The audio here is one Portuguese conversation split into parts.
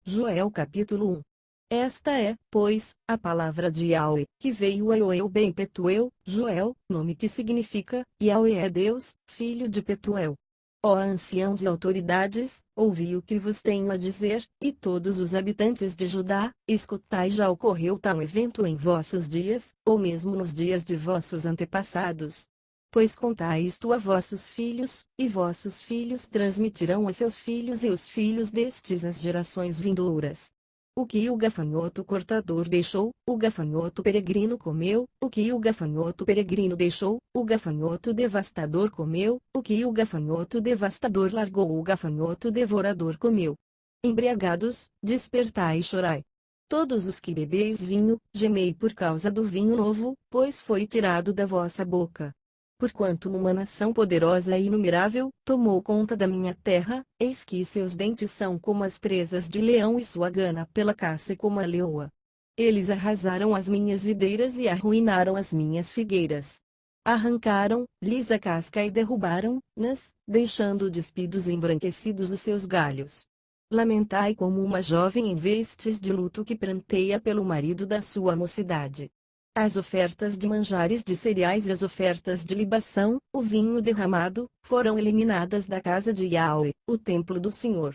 Joel capítulo 1. Esta é, pois, a palavra de Yahweh, que veio a Yoel ben Petuel, Joel, nome que significa, Yahweh é Deus, filho de Petuel. Ó anciãos e autoridades, ouvi o que vos tenho a dizer, e todos os habitantes de Judá, escutai: já ocorreu tal evento em vossos dias, ou mesmo nos dias de vossos antepassados. Pois contai isto a vossos filhos, e vossos filhos transmitirão a seus filhos e os filhos destes às gerações vindouras. O que o gafanhoto cortador deixou, o gafanhoto peregrino comeu; o que o gafanhoto peregrino deixou, o gafanhoto devastador comeu; o que o gafanhoto devastador largou, o gafanhoto devorador comeu. Embriagados, despertai e chorai. Todos os que bebeis vinho, gemei por causa do vinho novo, pois foi tirado da vossa boca. Porquanto uma nação poderosa e inumerável tomou conta da minha terra, eis que seus dentes são como as presas de leão e sua gana pela caça como a leoa. Eles arrasaram as minhas videiras e arruinaram as minhas figueiras. Arrancaram-lhes a casca e derrubaram-nas, deixando despidos e embranquecidos os seus galhos. Lamentai como uma jovem em vestes de luto que pranteia pelo marido da sua mocidade. As ofertas de manjares de cereais e as ofertas de libação, o vinho derramado, foram eliminadas da casa de Yahweh, o templo do Senhor.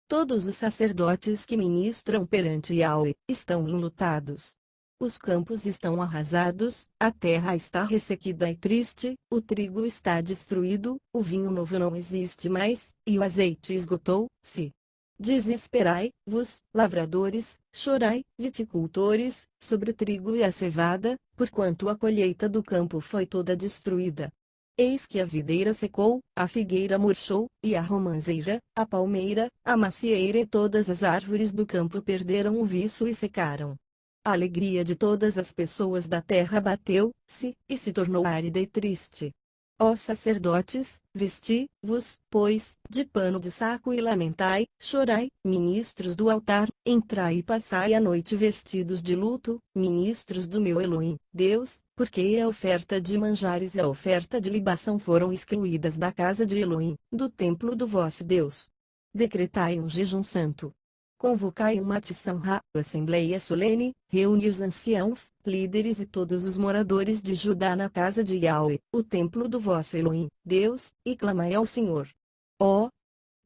Todos os sacerdotes que ministram perante Yahweh, estão enlutados. Os campos estão arrasados, a terra está ressequida e triste, o trigo está destruído, o vinho novo não existe mais, e o azeite esgotou-se. Desesperai-vos, lavradores, chorai, viticultores, sobre o trigo e a cevada, porquanto a colheita do campo foi toda destruída. Eis que a videira secou, a figueira murchou, e a romanceira, a palmeira, a macieira e todas as árvores do campo perderam o viço e secaram. A alegria de todas as pessoas da terra bateu-se, e se tornou árida e triste. Ó sacerdotes, vesti-vos, pois, de pano de saco e lamentai, chorai; ministros do altar, entrai e passai a noite vestidos de luto; ministros do meu Elohim, Deus, porque a oferta de manjares e a oferta de libação foram excluídas da casa de Elohim, do templo do vosso Deus. Decretai um jejum santo. Convocai uma Tissamra, assembleia solene, reúne os anciãos, líderes e todos os moradores de Judá na casa de Yahweh, o templo do vosso Elohim, Deus, e clamai ao Senhor. Ó!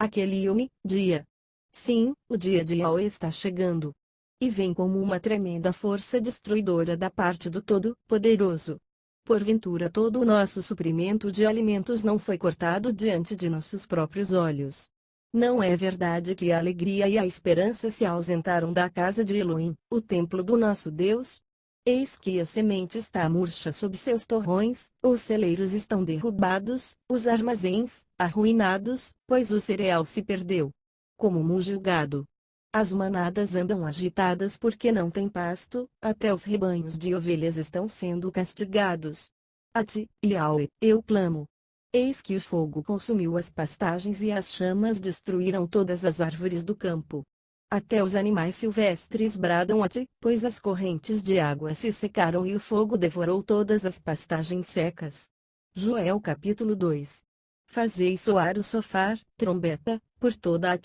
Aquele dia! Sim, o dia de Yahweh está chegando. E vem como uma tremenda força destruidora da parte do Todo-Poderoso. Porventura todo o nosso suprimento de alimentos não foi cortado diante de nossos próprios olhos. Não é verdade que a alegria e a esperança se ausentaram da casa de Elohim, o templo do nosso Deus? Eis que a semente está murcha sob seus torrões, os celeiros estão derrubados, os armazéns, arruinados, pois o cereal se perdeu. Como muge o gado. As manadas andam agitadas porque não tem pasto, até os rebanhos de ovelhas estão sendo castigados. A ti, Yahweh, eu clamo. Eis que o fogo consumiu as pastagens e as chamas destruíram todas as árvores do campo. Até os animais silvestres bradam a ti, pois as correntes de água se secaram e o fogo devorou todas as pastagens secas. Joel capítulo 2. Fazei soar o sofar, trombeta, por toda a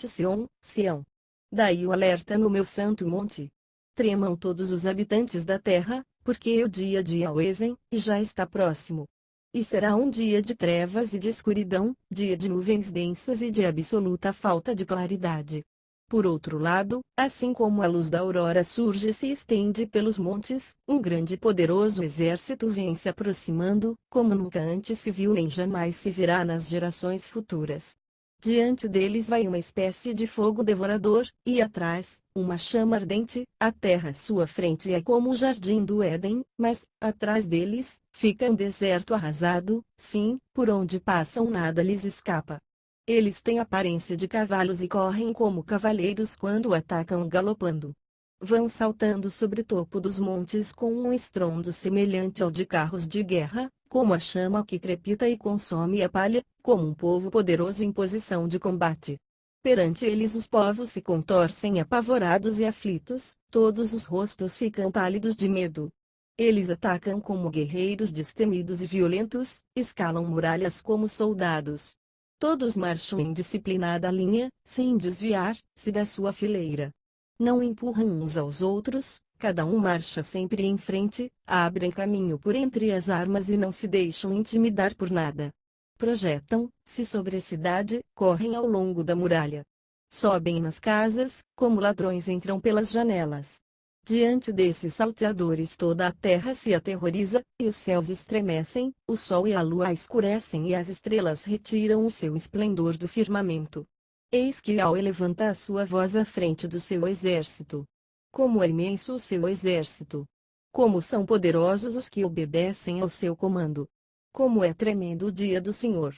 Sião. Daí o alerta no meu santo monte. Tremam todos os habitantes da terra, porque o dia de Yahweh vem, e já está próximo. E será um dia de trevas e de escuridão, dia de nuvens densas e de absoluta falta de claridade. Por outro lado, assim como a luz da aurora surge e se estende pelos montes, um grande e poderoso exército vem se aproximando, como nunca antes se viu nem jamais se verá nas gerações futuras. Diante deles vai uma espécie de fogo devorador, e atrás, uma chama ardente; a terra à sua frente é como o jardim do Éden, mas, atrás deles, fica um deserto arrasado, sim, por onde passam nada lhes escapa. Eles têm aparência de cavalos e correm como cavaleiros quando atacam galopando. Vão saltando sobre o topo dos montes com um estrondo semelhante ao de carros de guerra, como a chama que crepita e consome a palha, como um povo poderoso em posição de combate. Perante eles os povos se contorcem apavorados e aflitos, todos os rostos ficam pálidos de medo. Eles atacam como guerreiros destemidos e violentos, escalam muralhas como soldados. Todos marcham em disciplinada linha, sem desviar-se da sua fileira. Não empurram uns aos outros, cada um marcha sempre em frente, abrem caminho por entre as armas e não se deixam intimidar por nada. Projetam-se sobre a cidade, correm ao longo da muralha. Sobem nas casas, como ladrões entram pelas janelas. Diante desses salteadores toda a terra se aterroriza, e os céus estremecem, o sol e a lua escurecem e as estrelas retiram o seu esplendor do firmamento. Eis que Yahweh levanta a sua voz à frente do seu exército. Como é imenso o seu exército! Como são poderosos os que obedecem ao seu comando! Como é tremendo o dia do Senhor!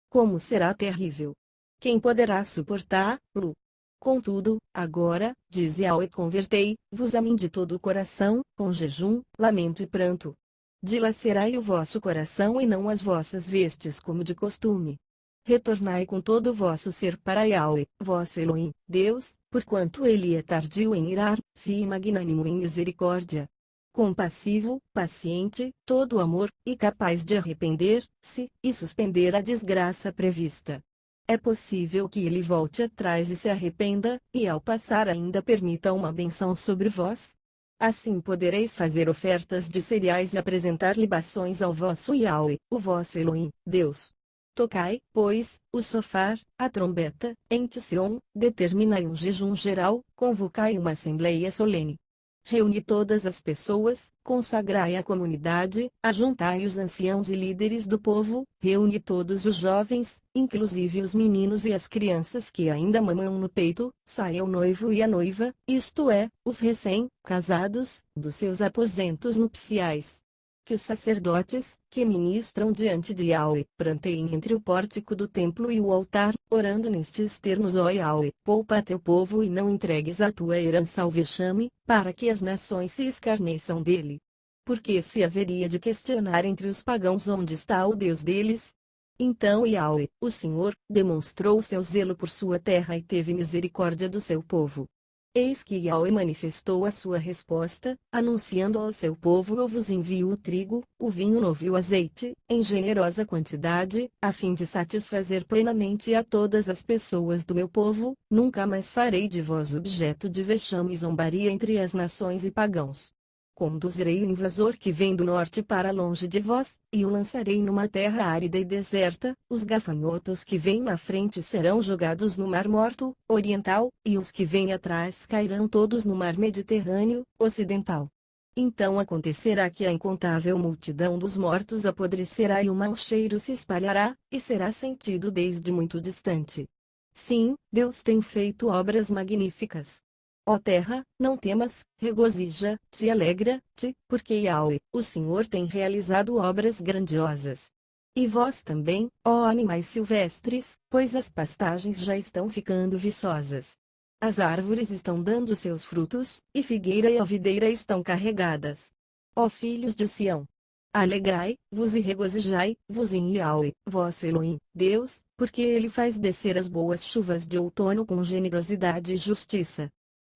Como será terrível! Quem poderá suportá-lo? Contudo, agora, diz Yahweh, convertei-vos a mim de todo o coração, com jejum, lamento e pranto. Dilacerai o vosso coração e não as vossas vestes como de costume. Retornai com todo o vosso ser para Yahweh, vosso Elohim, Deus, porquanto ele é tardio em irar-se e magnânimo em misericórdia. Compassivo, paciente, todo amor, e capaz de arrepender-se, e suspender a desgraça prevista. É possível que ele volte atrás e se arrependa, e ao passar ainda permita uma benção sobre vós? Assim podereis fazer ofertas de cereais e apresentar libações ao vosso Yahweh, o vosso Elohim, Deus. Tocai, pois, o sofar, a trombeta, em Sion, determinai um jejum geral, convocai uma assembleia solene. Reuni todas as pessoas, consagrai a comunidade, ajuntai os anciãos e líderes do povo, reuni todos os jovens, inclusive os meninos e as crianças que ainda mamam no peito, saia o noivo e a noiva, isto é, os recém-casados, dos seus aposentos nupciais. Que os sacerdotes, que ministram diante de Yahweh, pranteiem entre o pórtico do templo e o altar, orando nestes termos: ó Yahweh, poupa teu povo e não entregues a tua herança ao vexame, para que as nações se escarneçam dele. Porque se haveria de questionar entre os pagãos onde está o Deus deles? Então Yahweh, o Senhor, demonstrou seu zelo por sua terra e teve misericórdia do seu povo. Eis que Yahweh manifestou a sua resposta, anunciando ao seu povo: eu vos envio o trigo, o vinho novo e o azeite, em generosa quantidade, a fim de satisfazer plenamente a todas as pessoas do meu povo, nunca mais farei de vós objeto de vexame e zombaria entre as nações e pagãos. Conduzirei o invasor que vem do norte para longe de vós, e o lançarei numa terra árida e deserta, os gafanhotos que vêm na frente serão jogados no mar morto, oriental, e os que vêm atrás cairão todos no mar Mediterrâneo, ocidental. Então acontecerá que a incontável multidão dos mortos apodrecerá e o mau cheiro se espalhará, e será sentido desde muito distante. Sim, Deus tem feito obras magníficas. Ó terra, não temas, regozija-te e alegra-te, porque Yahweh, o Senhor tem realizado obras grandiosas. E vós também, ó animais silvestres, pois as pastagens já estão ficando viçosas. As árvores estão dando seus frutos, e figueira e a videira estão carregadas. Ó filhos de Sião! Alegrai-vos e regozijai-vos em Yahweh, vosso Elohim, Deus, porque ele faz descer as boas chuvas de outono com generosidade e justiça.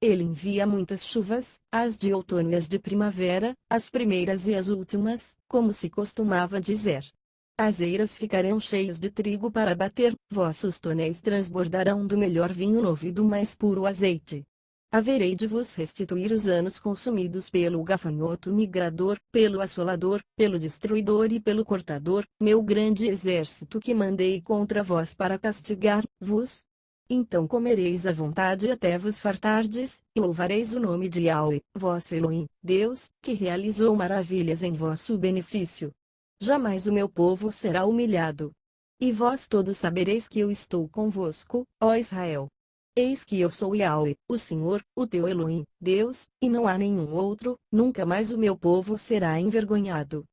Ele envia muitas chuvas, as de outono e as de primavera, as primeiras e as últimas, como se costumava dizer. As eiras ficarão cheias de trigo para bater, vossos tonéis transbordarão do melhor vinho novo e do mais puro azeite. Haverei de vos restituir os anos consumidos pelo gafanhoto migrador, pelo assolador, pelo destruidor e pelo cortador, meu grande exército que mandei contra vós para castigar-vos. Então comereis à vontade até vos fartardes, e louvareis o nome de Yahweh, vosso Elohim, Deus, que realizou maravilhas em vosso benefício. Jamais o meu povo será humilhado. E vós todos sabereis que eu estou convosco, ó Israel. Eis que eu sou Yahweh, o Senhor, o teu Elohim, Deus, e não há nenhum outro, nunca mais o meu povo será envergonhado.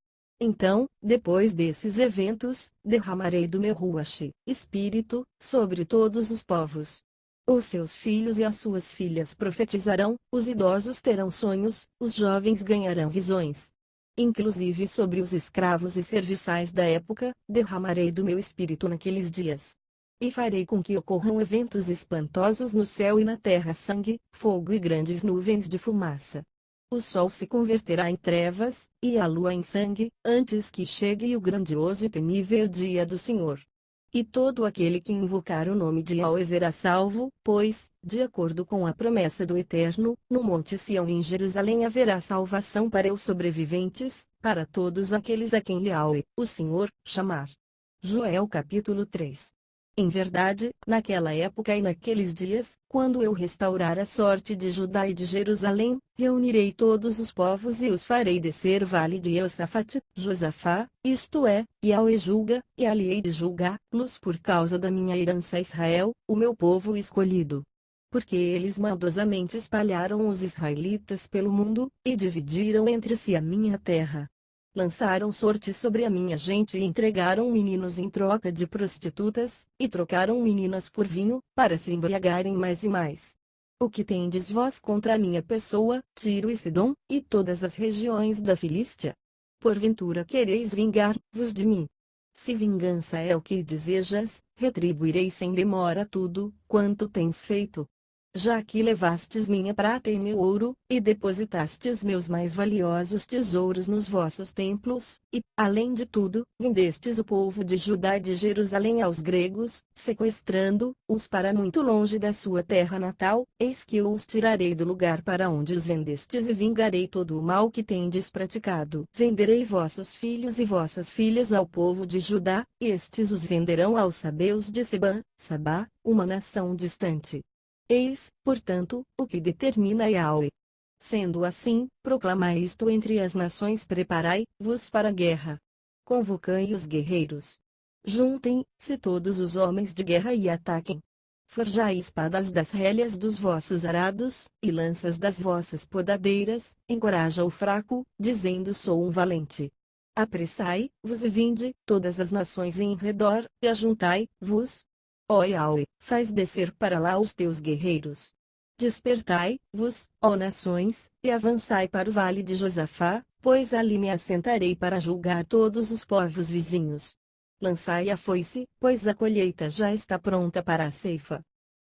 Então, depois desses eventos, derramarei do meu Ruach, Espírito, sobre todos os povos. Os seus filhos e as suas filhas profetizarão, os idosos terão sonhos, os jovens ganharão visões. Inclusive sobre os escravos e serviçais da época, derramarei do meu Espírito naqueles dias. E farei com que ocorram eventos espantosos no céu e na terra: sangue, fogo e grandes nuvens de fumaça. O sol se converterá em trevas, e a lua em sangue, antes que chegue o grandioso e temível dia do Senhor. E todo aquele que invocar o nome de Yahweh será salvo, pois, de acordo com a promessa do Eterno, no Monte Sião e em Jerusalém haverá salvação para os sobreviventes, para todos aqueles a quem Yahweh, o Senhor, chamar. Joel capítulo 3. Em verdade, naquela época e naqueles dias, quando eu restaurar a sorte de Judá e de Jerusalém, reunirei todos os povos e os farei descer vale de Eosafate, Josafá, isto é, Yahweh julga, e ali hei de julgá-los por causa da minha herança Israel, o meu povo escolhido. Porque eles maldosamente espalharam os israelitas pelo mundo, e dividiram entre si a minha terra. Lançaram sorte sobre a minha gente e entregaram meninos em troca de prostitutas, e trocaram meninas por vinho, para se embriagarem mais e mais. O que tendes vós contra a minha pessoa, Tiro e Sidom, e todas as regiões da Filístia? Porventura quereis vingar-vos de mim? Se vingança é o que desejas, retribuirei sem demora tudo, quanto tens feito. Já que levastes minha prata e meu ouro, e depositastes meus mais valiosos tesouros nos vossos templos, e, além de tudo, vendestes o povo de Judá e de Jerusalém aos gregos, sequestrando-os para muito longe da sua terra natal, eis que eu os tirarei do lugar para onde os vendestes e vingarei todo o mal que tendes praticado. Venderei vossos filhos e vossas filhas ao povo de Judá, e estes os venderão aos sabeus de Sabá, uma nação distante. Eis, portanto, o que determina Yahweh. Sendo assim, proclamai isto entre as nações: preparai-vos para a guerra. Convocai os guerreiros. Juntem-se todos os homens de guerra e ataquem. Forjai espadas das relhas dos vossos arados, e lanças das vossas podadeiras, encoraja o fraco, dizendo: sou um valente. Apressai-vos e vinde, todas as nações em redor, e ajuntai-vos. Ó Yahweh, faz descer para lá os teus guerreiros. Despertai-vos, ó nações, e avançai para o vale de Josafá, pois ali me assentarei para julgar todos os povos vizinhos. Lançai a foice, pois a colheita já está pronta para a ceifa.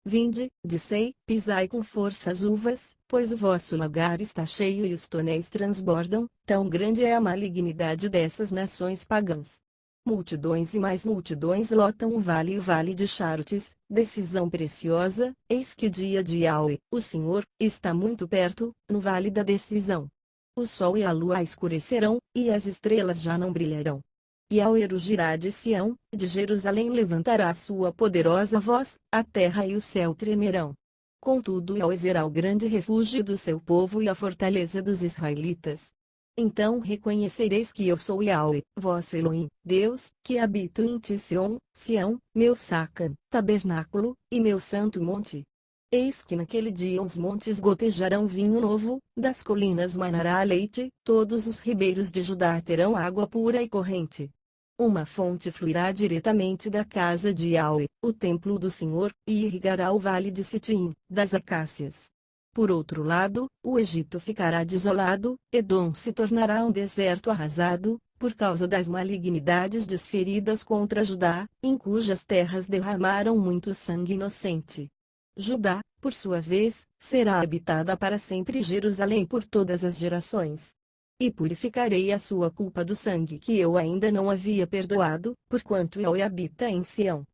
Vinde, dissei, pisai com força as uvas, pois o vosso lagar está cheio e os tonéis transbordam, tão grande é a malignidade dessas nações pagãs. Multidões e mais multidões lotam o vale de Chartes, decisão preciosa, eis que o dia de Yahweh, o Senhor, está muito perto, no vale da decisão. O sol e a lua escurecerão, e as estrelas já não brilharão. Yahweh rugirá de Sião, de Jerusalém levantará sua poderosa voz, a terra e o céu tremerão. Contudo Yahweh será o grande refúgio do seu povo e a fortaleza dos israelitas. Então reconhecereis que eu sou Yahweh, vosso Elohim, Deus, que habito em ti Sião, meu Sacan, tabernáculo, e meu santo monte. Eis que naquele dia os montes gotejarão vinho novo, das colinas manará leite, todos os ribeiros de Judá terão água pura e corrente. Uma fonte fluirá diretamente da casa de Yahweh, o templo do Senhor, e irrigará o vale de Sitim, das acácias. Por outro lado, o Egito ficará desolado, Edom se tornará um deserto arrasado, por causa das malignidades desferidas contra Judá, em cujas terras derramaram muito sangue inocente. Judá, por sua vez, será habitada para sempre e Jerusalém por todas as gerações. E purificarei a sua culpa do sangue que eu ainda não havia perdoado, porquanto Yahweh habita em Sião.